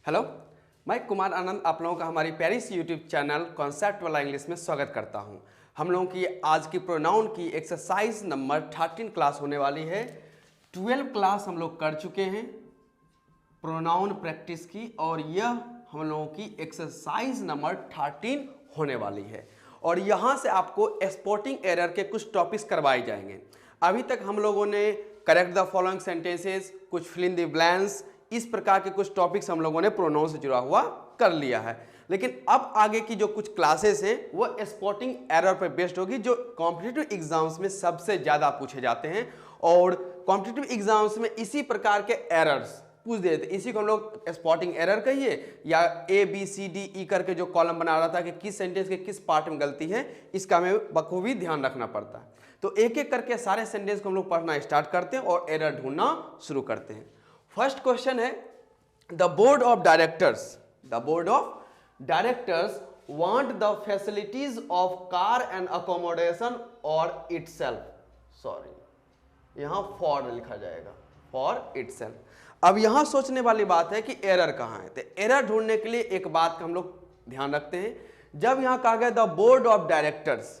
Hello, मैं कुमार आनंद आप लोगों का हमारी प्यारी सी यूट्यूब चैनल कॉन्सेप्ट वाला इंग्लिश में स्वागत करता हूं। हम लोगों की आज की प्रोनाउन की एक्सरसाइज नंबर 13 क्लास होने वाली है। 12 क्लास हम लोग कर चुके हैं प्रोनाउन प्रैक्टिस की और यह हम लोगों की एक्सरसाइज नंबर 13 होने वाली है। और यहाँ से आपको स्पॉटिंग एरर के कुछ टॉपिक्स करवाए जाएंगे। अभी तक हम लोगों ने करेक्ट द फॉलोइंग सेंटेंसेस, कुछ फिल इन द ब्लैंक्स, इस प्रकार के कुछ टॉपिक्स हम लोगों ने प्रोनाउन से जुड़ा हुआ कर लिया है। लेकिन अब आगे की जो कुछ क्लासेस हैं वो स्पॉटिंग एरर पर बेस्ड होगी, जो कॉम्पिटिटिव एग्जाम्स में सबसे ज़्यादा पूछे जाते हैं। और कॉम्पिटिटिव एग्जाम्स में इसी प्रकार के एरर्स पूछ देते, इसी को हम लोग स्पॉटिंग एरर कहिए या ABCDE करके जो कॉलम बना रहा था कि किस सेंटेंस के किस पार्ट में गलती है, इसका हमें बखूबी ध्यान रखना पड़ता है। तो एक एक करके सारे सेंटेंस को हम लोग पढ़ना स्टार्ट करते हैं और एरर ढूंढना शुरू करते हैं। फर्स्ट क्वेश्चन है, the board of directors want the facilities of car and accommodation और इटसेल्फ। सॉरी, यहां फॉर लिखा जाएगा, फॉर इटसेल्फ। अब यहां सोचने वाली बात है कि एरर कहां है। तो एरर ढूंढने के लिए एक बात का हम लोग ध्यान रखते हैं, जब यहां कहा गया द बोर्ड ऑफ डायरेक्टर्स,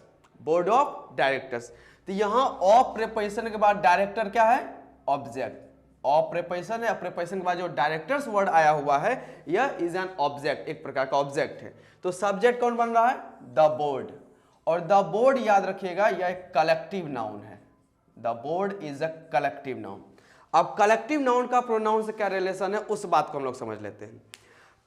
तो यहां ऑफ प्रीपोजिशन के बाद डायरेक्टर क्या है? ऑब्जेक्ट। ऑफ प्रीपोजिशन है, प्रीपोजिशन के बाद जो डायरेक्टर्स वर्ड आया हुआ है यह इज एन ऑब्जेक्ट, एक प्रकार का ऑब्जेक्ट है। तो सब्जेक्ट कौन बन रहा है? The board. और द बोर्ड याद रखिएगा यह एक कलेक्टिव नाउन है। The board is a collective noun. अब कलेक्टिव नाउन का प्रोनाउन से क्या रिलेशन है उस बात को हम लोग समझ लेते हैं।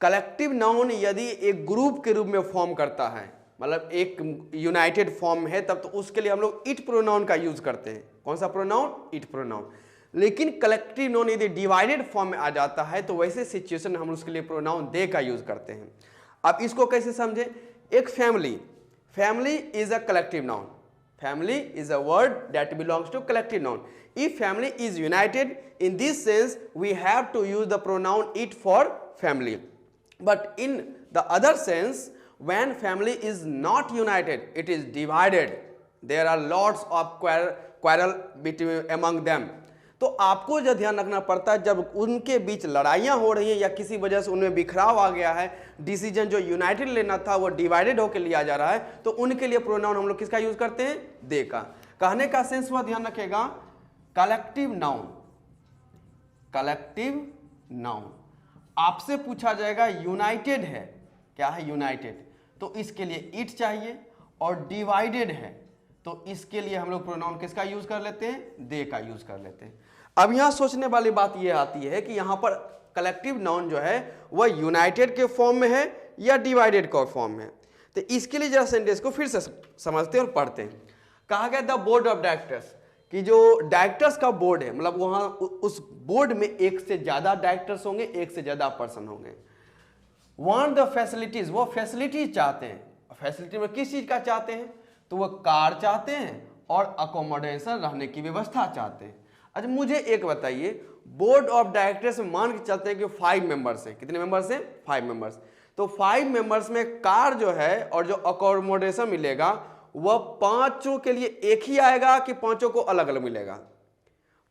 कलेक्टिव नाउन यदि एक ग्रुप के रूप में फॉर्म करता है, मतलब एक यूनाइटेड फॉर्म है, तब तो उसके लिए हम लोग इट प्रोनाउन का यूज करते हैं। कौन सा प्रोनाउन? It pronoun. लेकिन कलेक्टिव नाउन यदि डिवाइडेड फॉर्म में आ जाता है तो वैसे सिचुएशन में हम उसके लिए प्रोनाउन दे का यूज करते हैं। अब इसको कैसे समझें? एक family is a collective noun. Family is a word that belongs to collective noun. If family is united, in this sense we have to use the pronoun it for family. But in the other sense, when family is not united, it is divided, there are lots of quarrel between among them. तो आपको जो ध्यान रखना पड़ता है, जब उनके बीच लड़ाइयाँ हो रही हैं या किसी वजह से उनमें बिखराव आ गया है, डिसीजन जो यूनाइटेड लेना था वो डिवाइडेड होकर लिया जा रहा है, तो उनके लिए प्रोनाउन हम लोग किसका यूज करते हैं? दे का। कहने का सेंस हुआ, ध्यान रखिएगा, कलेक्टिव नाउन। आपसे पूछा जाएगा यूनाइटेड है, क्या है? यूनाइटेड, तो इसके लिए इट चाहिए। और डिवाइडेड है तो इसके लिए हम लोग प्रोनाउन किसका यूज कर लेते हैं? दे का यूज कर लेते हैं। अब यहां सोचने वाली बात यह आती है कि यहां पर कलेक्टिव नाउन जो है वह यूनाइटेड के फॉर्म में है या डिवाइडेड के फॉर्म में है। तो इसके लिए जरा सेंटेंस को फिर से समझते हैं और पढ़ते हैं। कहा गया द बोर्ड ऑफ डायरेक्टर्स, कि जो डायरेक्टर्स का बोर्ड है, मतलब वहां उस बोर्ड में एक से ज्यादा डायरेक्टर्स होंगे, एक से ज्यादा पर्सन होंगे। वांट द फैसिलिटीज, वो फैसिलिटीज चाहते हैं। फैसिलिटी में किस चीज का चाहते हैं? तो वो कार चाहते हैं और अकोमोडेशन, रहने की व्यवस्था चाहते हैं। अच्छा मुझे एक बताइए, बोर्ड ऑफ डायरेक्टर्स में मान के चलते हैं कि 5 मेंबर्स हैं। कितने मेंबर्स हैं? 5 मेंबर्स। तो 5 मेंबर्स में कार जो है और जो अकोमोडेशन मिलेगा वह पांचों के लिए एक ही आएगा कि पांचों को अलग अलग मिलेगा?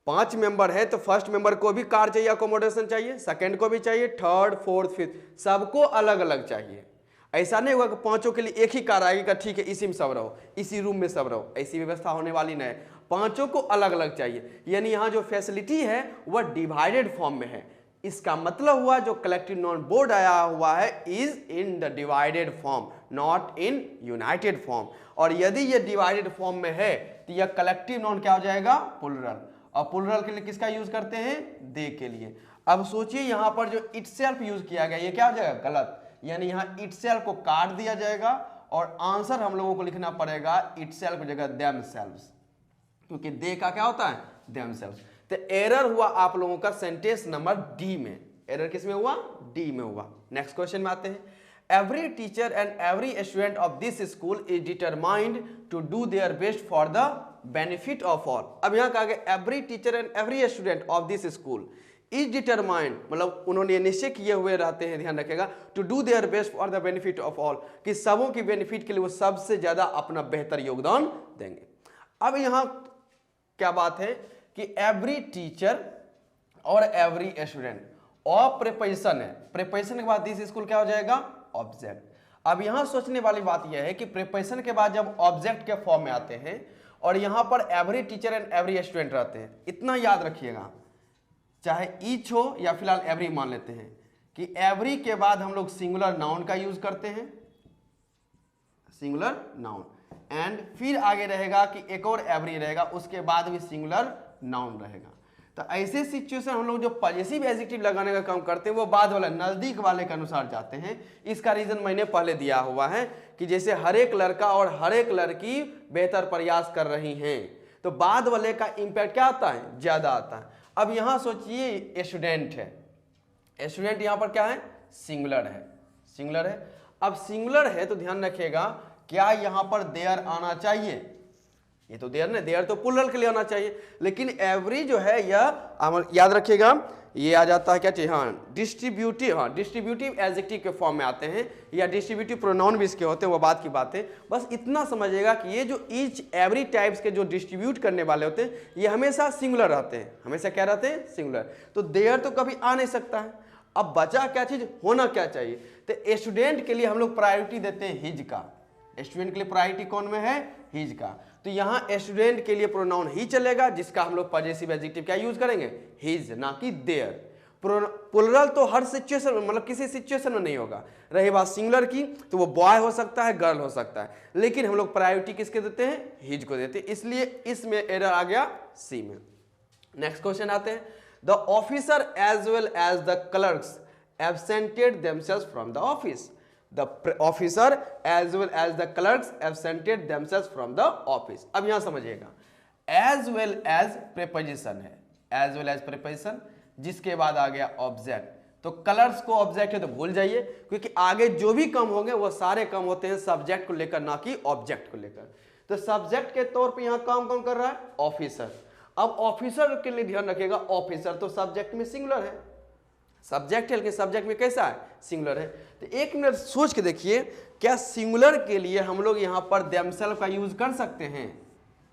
5 मेंबर है तो फर्स्ट मेंबर को भी कार चाहिए, अकोमोडेशन चाहिए, सेकंड को भी चाहिए, थर्ड, फोर्थ, फिफ्थ, सबको अलग अलग चाहिए। ऐसा नहीं होगा कि पांचों के लिए एक ही कार आएगी, ठीक है इसी में सब रहो, इसी रूम में सब रहो, ऐसी व्यवस्था होने वाली नहीं। पांचों को अलग अलग चाहिए। यानी यहां जो फैसिलिटी है वह डिवाइडेड फॉर्म में है। इसका मतलब हुआ जो कलेक्टिव नाउन बोर्ड आया हुआ है is in the divided form, not in United form. और यदि ये डिवाइडेड फॉर्म में है तो यह कलेक्टिव नाउन क्या हो जाएगा? प्लुरल। और प्लुरल के लिए किसका यूज करते हैं? दे के लिए। अब सोचिए यहां पर जो इटसेल्फ यूज किया गया ये क्या हो जाएगा? गलत। यानी यहां इटसेल्फ को काट दिया जाएगा और आंसर हम लोगों को लिखना पड़ेगा इटसेल्फ की जगह देमसेल्व्स, क्योंकि दे का क्या होता है? देमसेल्व्स। तो एरर हुआ आप लोगों का सेंटेंस नंबर डी में। एरर किस में हुआ? डी में हुआ। नेक्स्ट क्वेश्चन में आते हैं। Every teacher and every student of this school is determined to do their best for the benefit of all. अब यहां कहा गया every teacher and every student of this school is determined, मतलब उन्होंने निश्चय किए हुए रहते हैं, ध्यान रखेगा, to do their best for the benefit of all, कि सबों की बेनिफिट के लिए वो सबसे ज्यादा अपना बेहतर योगदान देंगे। अब यहां क्या बात है कि एवरी टीचर और एवरी स्टूडेंट ऑफ प्रीपोजिशन है, प्रीपोजिशन के बाद दिस स्कूल क्या हो जाएगा, ऑब्जेक्ट। अब यहां सोचने वाली बात यह है कि प्रीपोजिशन के बाद जब ऑब्जेक्ट के फॉर्म में आते हैं और यहां पर every teacher and every student रहते हैं, इतना याद रखिएगा, चाहे ईच हो या फिलहाल एवरी मान लेते हैं कि एवरी के बाद हम लोग सिंगुलर नाउन का यूज करते हैं, सिंगुलर नाउन, एंड फिर आगे रहेगा कि एक और एवरी रहेगा, उसके बाद भी सिंगुलर नाउन रहेगा। तो ऐसे सिचुएशन हम लोग जो पॉजिटिव एडजेक्टिव लगाने का काम करते हैं वो बाद वाला नजदीक वाले के अनुसार जाते हैं। इसका रीजन मैंने पहले दिया हुआ है कि जैसे हर एक लड़का और हर एक लड़की बेहतर प्रयास कर रही हैं, तो बाद वाले का इंपैक्ट क्या आता है, ज्यादा आता है। अब यहां सोचिए स्टूडेंट है, स्टूडेंट यहां पर क्या है, सिंगुलर है, सिंगुलर है। अब सिंगुलर है तो ध्यान रखिएगा क्या यहां पर देयर आना चाहिए, ये तो देयर नहीं, देयर तो प्लूरल के लिए आना चाहिए, लेकिन एवरी जो है यह याद रखिएगा ये आ जाता है क्या चाहिए, हाँ डिस्ट्रीब्यूटिव, हाँ डिस्ट्रीब्यूटिव एडजेक्टिव के फॉर्म में आते हैं, या डिस्ट्रीब्यूटिव प्रोनाउन भी इसके होते हैं, वो बात की बात है। बस इतना समझिएगा कि ये जो ईच एवरी टाइप्स के जो डिस्ट्रीब्यूट करने वाले होते हैं ये हमेशा सिंगुलर रहते हैं, हमेशा क्या रहते हैं, सिंगुलर। तो देयर तो कभी आ नहीं सकता है। अब बचा क्या चीज, होना क्या चाहिए, तो स्टूडेंट के लिए हम लोग प्रायोरिटी देते हैं हिज का, स्टूडेंट के लिए प्रायोरिटी कौन में है, हिज का। तो यहाँ स्टूडेंट के लिए प्रोनाउन ही चलेगा, जिसका हम लोग पॉजिटिव एडजेक्टिव क्या यूज करेंगे, हिज, ना कि देयर। प्लूरल तो हर सिचुएशन में, मतलब किसी सिचुएशन में नहीं होगा। रही बात सिंगुलर की तो वो बॉय हो सकता है, गर्ल हो सकता है, लेकिन हम लोग प्रायोरिटी किसके देते हैं, हिज को देते हैं, इसलिए इसमें एरर आ गया सी में। नेक्स्ट क्वेश्चन आते हैं, the officer as well as the clerks absented themselves from the office. The officer as well as the clerks absented themselves from the office। अब यहां समझिएगा as well as preposition है, as well as preposition जिसके बाद आ गया object. तो colours को object है तो भूल जाइए, क्योंकि आगे जो भी कम होंगे वो सारे कम होते हैं सब्जेक्ट को लेकर, ना कि ऑब्जेक्ट को लेकर। तो सब्जेक्ट के तौर पे यहां काम कौन कर रहा है, ऑफिसर। अब ऑफिसर के लिए ध्यान रखिएगा, ऑफिसर तो सब्जेक्ट में सिंगुलर है, सब्जेक्ट है लेकिन सब्जेक्ट में कैसा है, सिंगुलर है। तो एक मिनट सोच के देखिए, क्या सिंगुलर के लिए हम लोग यहां पर देमसेल्फ का यूज कर सकते हैं,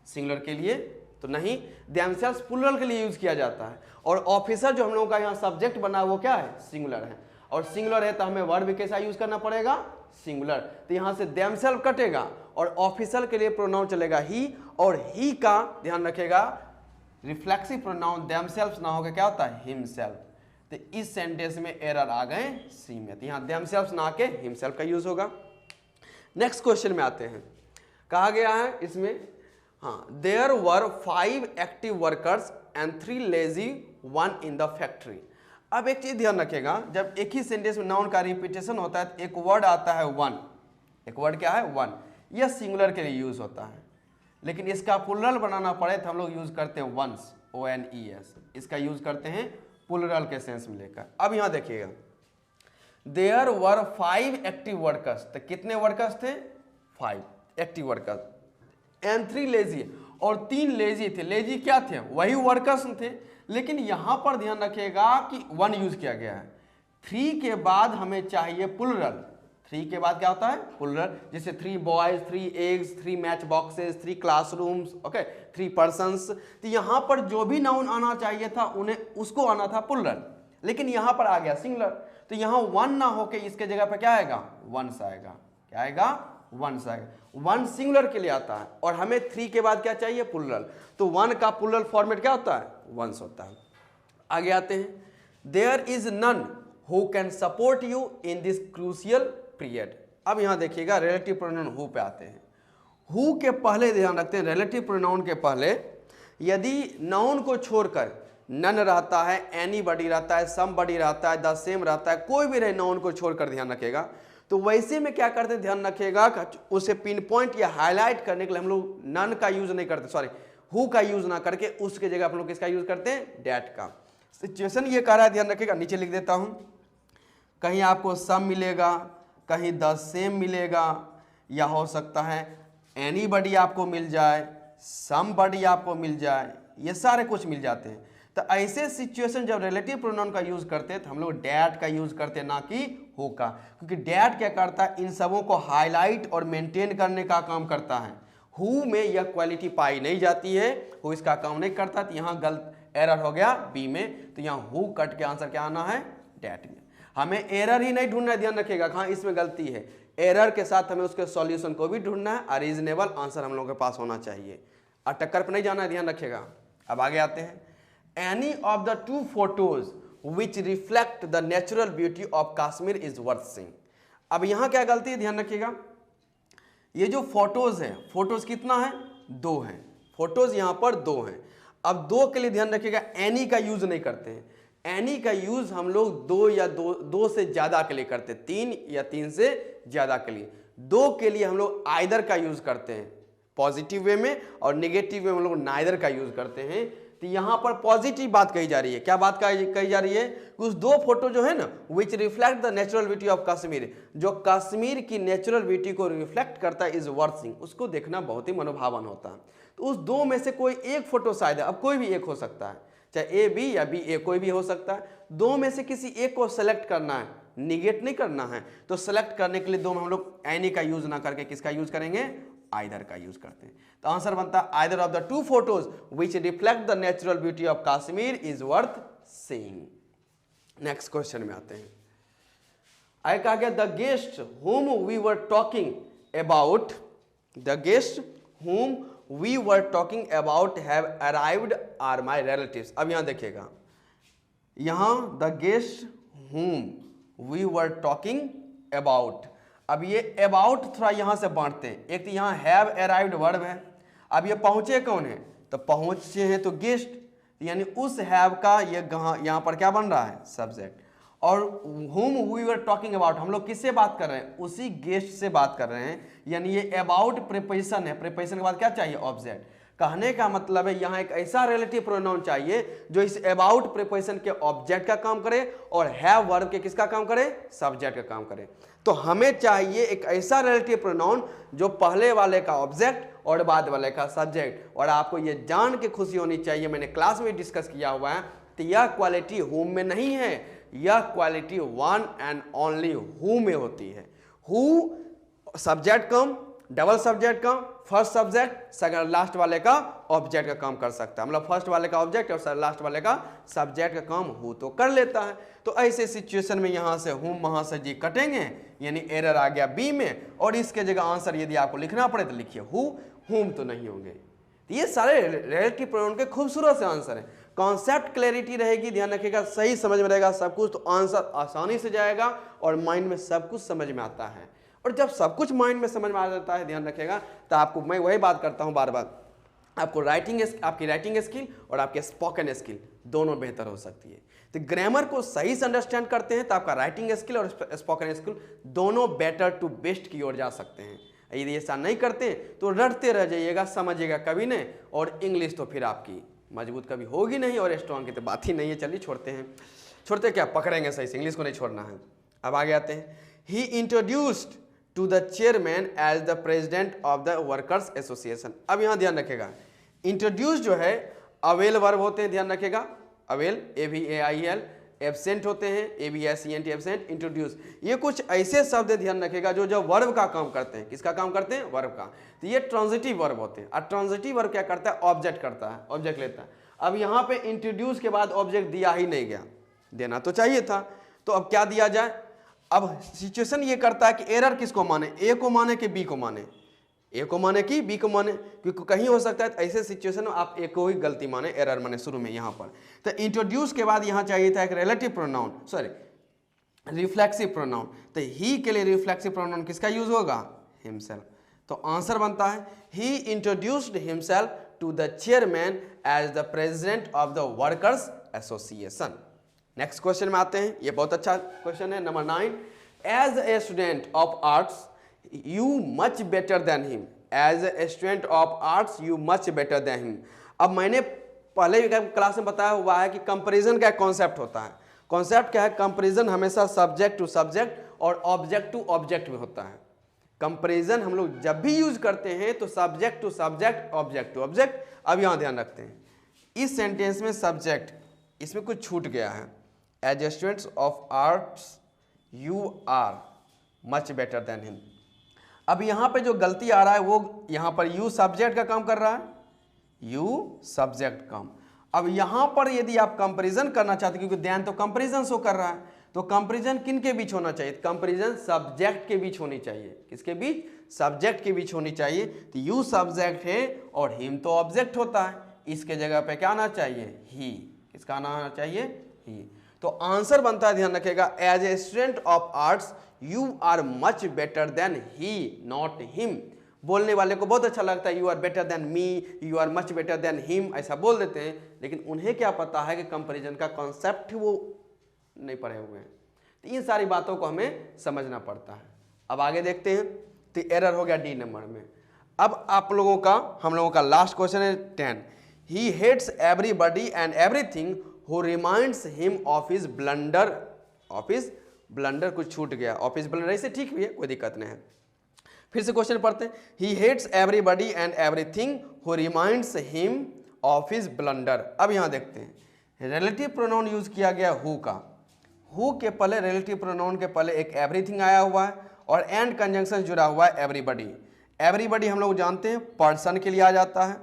सिंगुलर के लिए तो नहीं, देमसेल्व्स प्लूरल के लिए यूज किया जाता है। और ऑफिसर जो हम लोगों का यहाँ सब्जेक्ट बना है वो क्या है, सिंगुलर है, और सिंगुलर है तो हमें वर्ब भी कैसा यूज करना पड़ेगा, सिंगुलर। तो यहां से देमसेल्फ कटेगा और ऑफिसर के लिए प्रोनाउन चलेगा ही, और ही का ध्यान रखेगा रिफ्लेक्सिव प्रोनाउन देमसेल्फ ना होकर क्या होता है, हिमसेल्फ। तो इस सेंटेंस में एरर आ गए सी में, तो यहां देमसेल्फ ना के हिमसेल्फ का यूज होगा। नेक्स्ट क्वेश्चन में आते हैं, कहा गया है इसमें, हाँ there were 5 active workers and 3 lazy one in the factory. अब एक चीज ध्यान रखिएगा, जब एक ही सेंटेंस में नाउन का रिपीटेशन होता है तो एक वर्ड आता है वन, एक वर्ड क्या है, वन, यह सिंगुलर के लिए यूज होता है, लेकिन इसका प्लूरल बनाना पड़े तो हम लोग यूज करते हैं वंस, ONES, इसका यूज करते हैं प्लूरल के सेंस में लेकर। अब यहां देखिएगा, देयर वर 5 एक्टिव वर्कर्स, तो कितने वर्कर्स थे, 5 एक्टिव वर्कर्स, एंड 3 लेजी, और 3 लेजी थे। लेजी क्या थे, वही वर्कर्स थे, लेकिन यहां पर ध्यान रखिएगा कि 1 यूज किया गया है। 3 के बाद हमें चाहिए प्लूरल, 3 के बाद क्या होता है, प्लूरल, जैसे 3 boys, 3 eggs, 3 match boxes, 3 classrooms, okay, 3 persons. तो यहां पर जो भी नाउन आना चाहिए था उन्हें उसको आना था प्लूरल, लेकिन यहां पर आ गया सिंगुलर। तो यहां 1 ना होके इसके जगह पर क्या आएगा, वंस आएगा, क्या आएगा, वंस आएगा। 1 सिंगुलर के लिए आता है, और हमें 3 के बाद क्या चाहिए, प्लूरल, तो 1 का प्लूरल फॉर्मेट क्या होता है, वंस होता है। आगे आते हैं, there is none who can support you in this crucial period. अब यहां देखिएगा रिलेटिव प्रोनाउन हु पे आते हैं। हु के पहले ध्यान रखते हैं, रिलेटिव प्रोनाउन के पहले यदि नाउन को छोड़कर नन रहता है, एनीबॉडी रहता है, समबॉडी रहता है, द सेम रहता है, कोई भी रहे नाउन को छोड़कर ध्यान रखेगा, तो वैसे में क्या करते हैं, ध्यान रखिएगा, उसे पिन पॉइंट या हाईलाइट करने के लिए हम लोग नन का यूज नहीं करते, सॉरी हु का यूज ना करके उसके जगह हम लोग किसका यूज करते हैं, डैट का। सिचुएशन ये कह रहा है, ध्यान रखिएगा, नीचे लिख देता हूं, कहीं आपको सम मिलेगा, कहीं द सेम मिलेगा, या हो सकता है एनीबॉडी आपको मिल जाए, समबॉडी आपको मिल जाए, ये सारे कुछ मिल जाते हैं। तो ऐसे सिचुएशन जब रिलेटिव प्रोनाउन का यूज करते हैं तो हम लोग डैट का यूज करते हैं, ना कि हु का, क्योंकि डैट क्या करता है, इन सबों को हाईलाइट और मेंटेन करने का काम करता है। हु में यह क्वालिटी पाई नहीं जाती है, हु इसका काम नहीं करता, तो यहाँ गलत एरर हो गया बी में, तो यहाँ हु कट के आंसर क्या आना है, टैट में। हमें एरर ही नहीं ढूंढना है, ध्यान रखिएगा, हाँ इसमें गलती है, एरर के साथ हमें उसके सॉल्यूशन को भी ढूंढना है और रीजनेबल आंसर हम लोगों के पास होना चाहिए और टक्कर पर नहीं जाना है, ध्यान रखिएगा। अब आगे आते हैं, any of the two photos which reflect the natural beauty of Kashmir is worth seeing. अब यहां क्या गलती है, ध्यान रखिएगा, ये जो फोटोज है, फोटोज कितना है, 2 हैं, फोटोज यहां पर 2 हैं। अब 2 के लिए ध्यान रखिएगा एनी का यूज नहीं करते हैं, एनी का यूज हम लोग 2 या 2 से ज्यादा के लिए करते हैं, 3 या 3 से ज्यादा के लिए। 2 के लिए हम लोग आइदर का यूज करते हैं पॉजिटिव वे में, और नेगेटिव वे में हम लोग नाइदर का यूज करते हैं। तो यहां पर पॉजिटिव बात कही जा रही है, क्या बात कही जा रही है, कुछ 2 फोटो जो है ना, which reflect the natural beauty of Kashmir, जो कश्मीर की नेचुरल ब्यूटी को रिफ्लेक्ट करता है, इज वर्थ सीइंग, उसको देखना बहुत ही मनोभावन होता है। तो उस 2 में से कोई एक फोटो शायद है, अब कोई भी एक हो सकता है, चाहे ए बी या बी ए, कोई भी हो सकता है। 2 में से किसी एक को सेलेक्ट करना है, निगेट नहीं करना है। तो सेलेक्ट करने के लिए 2 में हम लोग एनी का यूज ना करके किसका यूज करेंगे, आइदर का यूज करते हैं। तो आंसर बनता है either of the two photos which reflect the natural beauty of Kashmir is worth seeing. Next question में आते हैं, आगे कहा गया, the guest whom we were talking about, the guest whom we were talking about have arrived are my relatives। अब यहां देखिएगा, यहां the guest whom we were talking about, अब ये अबाउट थोड़ा यहां से बांटते हैं, एक तो यहां हैव अराइव्ड वर्ब है, अब ये पहुंचे कौन है, तो पहुंचे हैं तो गेस्ट, यानी उस हैव का ये यहां पर क्या बन रहा है, सब्जेक्ट। और whom we were talking about, हम लोग किससे बात कर रहे हैं, उसी गेस्ट से बात कर रहे हैं, यानी ये अबाउट प्रीपोजिशन है, प्रीपोजिशन के बाद क्या चाहिए, ऑब्जेक्ट। कहने का मतलब है यहां एक ऐसा रिलेटिव प्रोनाउन चाहिए जो इस अबाउट प्रीपोजिशन के ऑब्जेक्ट का काम करे और हैव वर्ब के किसका काम करे, सब्जेक्ट का काम करे। तो हमें चाहिए एक ऐसा रिलेटिव प्रोनाउन जो पहले वाले का ऑब्जेक्ट और बाद वाले का सब्जेक्ट। और आपको ये जान के खुशी होनी चाहिए, मैंने क्लास में डिस्कस किया हुआ है, तो यह क्वालिटी हूम में नहीं है, यह quality one and only who में होती है। Who subject come, double subject come, first subject, second last वाले का ऑब्जेक्ट का काम कर सकता है, मतलब फर्स्ट वाले का ऑब्जेक्ट और लास्ट वाले का सब्जेक्ट का काम हु तो कर लेता है। तो ऐसे सिचुएशन में यहां से हुम वहां से जी कटेंगे, यानी एरर आ गया बी में, और इसके जगह आंसर यदि आपको लिखना पड़े तो लिखिए हु, हुम तो नहीं होंगे। तो ये सारे रिलेटिव प्रोनाउन के खूबसूरत से आंसर है। कॉन्सेप्ट क्लैरिटी रहेगी, ध्यान रखिएगा, सही समझ में रहेगा सब कुछ, तो आंसर आसानी से जाएगा और माइंड में सब कुछ समझ में आता है। और जब सब कुछ माइंड में समझ में आ जाता है, ध्यान रखिएगा, तो आपको, मैं वही बात करता हूं बार बार, आपको आपकी राइटिंग स्किल और आपके स्पोकन स्किल दोनों बेहतर हो सकती है। तो ग्रामर को सही से अंडरस्टैंड करते हैं तो आपका राइटिंग स्किल और स्पोकन स्किल दोनों बेटर टू बेस्ट की ओर जा सकते हैं। यदि ऐसा नहीं करते तो रटते रह जाइएगा, समझिएगा कभी नहीं, और इंग्लिश तो फिर आपकी मजबूत कभी होगी नहीं, और स्ट्रॉन्ग की तो बात ही नहीं है। चलिए छोड़ते क्या, पकड़ेंगे सही से, इंग्लिश को नहीं छोड़ना है। अब आगे आते हैं, he introduced to the chairman as the president of the workers association. अब यहाँ ध्यान रखेगा, इंट्रोड्यूस जो है अवेल वर्ब होते हैं, ध्यान रखेगा, अवेल AVAIL, एब्सेंट होते हैं ABSENT, एब्सेंट, इंट्रोड्यूस, ये कुछ ऐसे शब्द ध्यान रखेगा जो जब वर्ब का काम करते हैं। किसका काम करते हैं, वर्ब का। तो ये ट्रांजिटिव वर्ब होते हैं, और ट्रांजिटिव वर्ब क्या करता है, ऑब्जेक्ट करता है, ऑब्जेक्ट लेता है। अब यहाँ पे इंट्रोड्यूस के बाद ऑब्जेक्ट दिया ही नहीं गया, देना तो चाहिए था, तो अब क्या दिया जाए। अब सिचुएशन ये करता है कि एरर किसको माने, ए को माने कि बी को माने, ए को माने कि बी को माने, क्योंकि कहीं हो सकता है तो ऐसे सिचुएशन में आप ए को ही गलती माने, एरर माने शुरू में यहाँ पर। तो इंट्रोड्यूस के बाद यहाँ चाहिए था एक relative pronoun, sorry reflexive pronoun. तो ही के लिए रिफ्लेक्सिव प्रोनाउन किसका यूज होगा, हिमसेल्फ। तो आंसर बनता है he introduced himself to the chairman as the president of the workers association. Next question में आते हैं, ये बहुत अच्छा क्वेश्चन है, number 9। As a student of arts you much better than him, as a student of arts you much better than him. अब मैंने पहले क्लास में बताया हुआ है कि कंपैरिजन का कॉन्सेप्ट होता है। कॉन्सेप्ट क्या है, कंपैरिजन हमेशा सब्जेक्ट टू सब्जेक्ट और ऑब्जेक्ट टू ऑब्जेक्ट में होता है। कंपैरिजन हम लोग जब भी यूज करते हैं तो subject to subject, object to object. अब यहां ध्यान रखते हैं, इस सेंटेंस में सब्जेक्ट, इसमें कुछ छूट गया है, as a students of arts you are much better than him. अब यहां पे जो गलती आ रहा है वो यहां पर यू सब्जेक्ट का काम कर रहा है, यू सब्जेक्ट काम। अब यहां पर यदि आप कंपैरिजन करना चाहते हैं, क्योंकि ध्यान तो कंपैरिजन शो कर रहा है, तो कंपैरिजन किन के बीच होना चाहिए? कंपैरिजन सब्जेक्ट के बीच होनी चाहिए। किसके बीच? सब्जेक्ट के बीच होनी चाहिए। तो यू सब्जेक्ट है और हिम तो ऑब्जेक्ट होता है, इसके जगह पे क्या आना चाहिए? ही। किसका आना चाहिए? ही। तो आंसर बनता है, ध्यान रखिएगा, as a student of arts you are much better than he not him. बोलने वाले को बहुत अच्छा लगता है you are better than me, you are much better than him, ऐसा बोल देते हैं, लेकिन उन्हें क्या पता है कि कंपैरिजन का कॉन्सेप्ट वो नहीं पढ़े हुए हैं। तो इन सारी बातों को हमें समझना पड़ता है। अब आगे देखते हैं। तो एरर हो गया डी नंबर में। अब आप लोगों का, हम लोगों का लास्ट क्वेश्चन है 10। He hates everybody and everything who reminds him of his blunder. Of his blunder कुछ छूट गया, ऑफ हिज ब्लंडर, ऐसे ठीक भी है, कोई दिक्कत नहीं है। फिर से क्वेश्चन पढ़ते हैं। He hates everybody and everything who reminds him of his blunder. अब यहां देखते हैं, रिलेटिव प्रोनाउन यूज किया गया हु का। हु के पहले, रिलेटिव प्रोनाउन के पहले एक एवरीथिंग आया हुआ है और एंड कंजंक्शन जुड़ा हुआ है एवरीबॉडी। एवरीबॉडी हम लोग जानते हैं पर्सन के लिए आ जाता है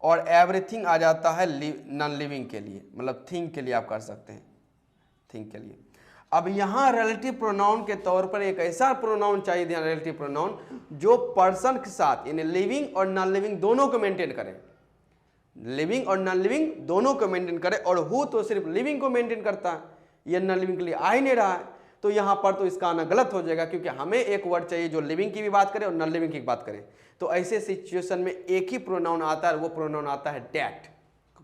और एवरीथिंग आ जाता है नॉन लिविंग के लिए, मतलब थिंग के लिए आप कर सकते हैं, थिंग के लिए। अब यहाँ रिलेटिव प्रोनाउन के तौर पर एक ऐसा प्रोनाउन चाहिए, ध्यान, रिलेटिव प्रोनाउन जो पर्सन के साथ यानी लिविंग और नॉन लिविंग दोनों को मेंटेन करे, लिविंग और नॉन लिविंग दोनों को मेंटेन करे। और हु तो सिर्फ लिविंग को मेंटेन करता है, ये नॉन लिविंग के लिए आ ही नहीं रहा है। तो यहाँ पर तो इसका आना गलत हो जाएगा, क्योंकि हमें एक वर्ड चाहिए जो लिविंग की भी बात करे और नॉन लिविंग की बात करे। तो ऐसे सिचुएशन में एक ही प्रोनाउन आता है, वो प्रोनाउन आता है डैट।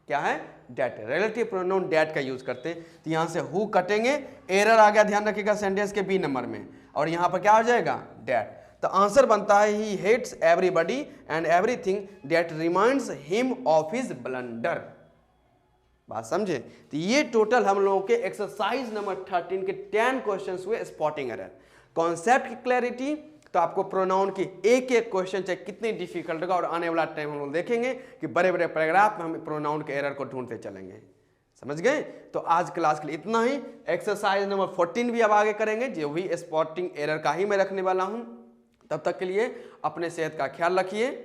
क्या है? डैट। रिलेटिव प्रोनाउन डैट का यूज करते हैं। तो यहाँ से हु कटेंगे, एरर आ गया, ध्यान रखिएगा, सेंटेंस के बी नंबर में, और यहाँ पर क्या हो जाएगा? डैट। तो आंसर बनता है he hates everybody and everything that reminds him of his blunder. बात समझे? तो ये टोटल हम लोगों के एक्सरसाइज नंबर 13 के 10 क्वेश्चंस हुए स्पॉटिंग एरर। कॉन्सेप्ट की क्लैरिटी, तो आपको प्रोनाउन की एक एक क्वेश्चन चाहे कितनी डिफिकल्ट होगा, और आने वाला टाइम हम लोग देखेंगे कि बड़े बड़े पैराग्राफ में हम प्रोनाउन के एरर को ढूंढते चलेंगे। समझ गए? तो आज क्लास के लिए इतना ही। एक्सरसाइज नंबर 14 भी अब आगे करेंगे, जो भी स्पॉटिंग एरर का ही मैं रखने वाला हूं। तब तक के लिए अपने सेहत का ख्याल रखिए,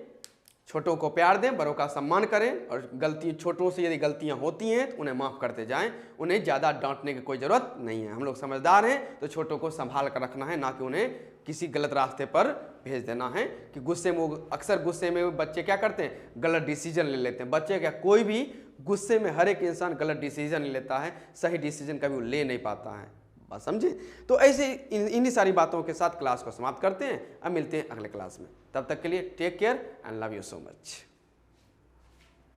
छोटों को प्यार दें, बड़ों का सम्मान करें, और गलती, छोटों से यदि गलतियां होती हैं तो उन्हें माफ़ करते जाएं। उन्हें ज़्यादा डांटने की कोई ज़रूरत नहीं है। हम लोग समझदार हैं, तो छोटों को संभाल कर रखना है, ना कि उन्हें किसी गलत रास्ते पर भेज देना है। कि गुस्से में, अक्सर गुस्से में बच्चे क्या करते हैं? गलत डिसीजन ले लेते हैं। बच्चे क्या, कोई भी गुस्से में हर एक इंसान गलत डिसीजन ले लेता है, सही डिसीजन कभी वो ले नहीं पाता है। बात समझे? तो ऐसे इन्हीं सारी बातों के साथ क्लास को समाप्त करते हैं। अब मिलते हैं अगले क्लास में। तब तक के लिए take care and love you so much.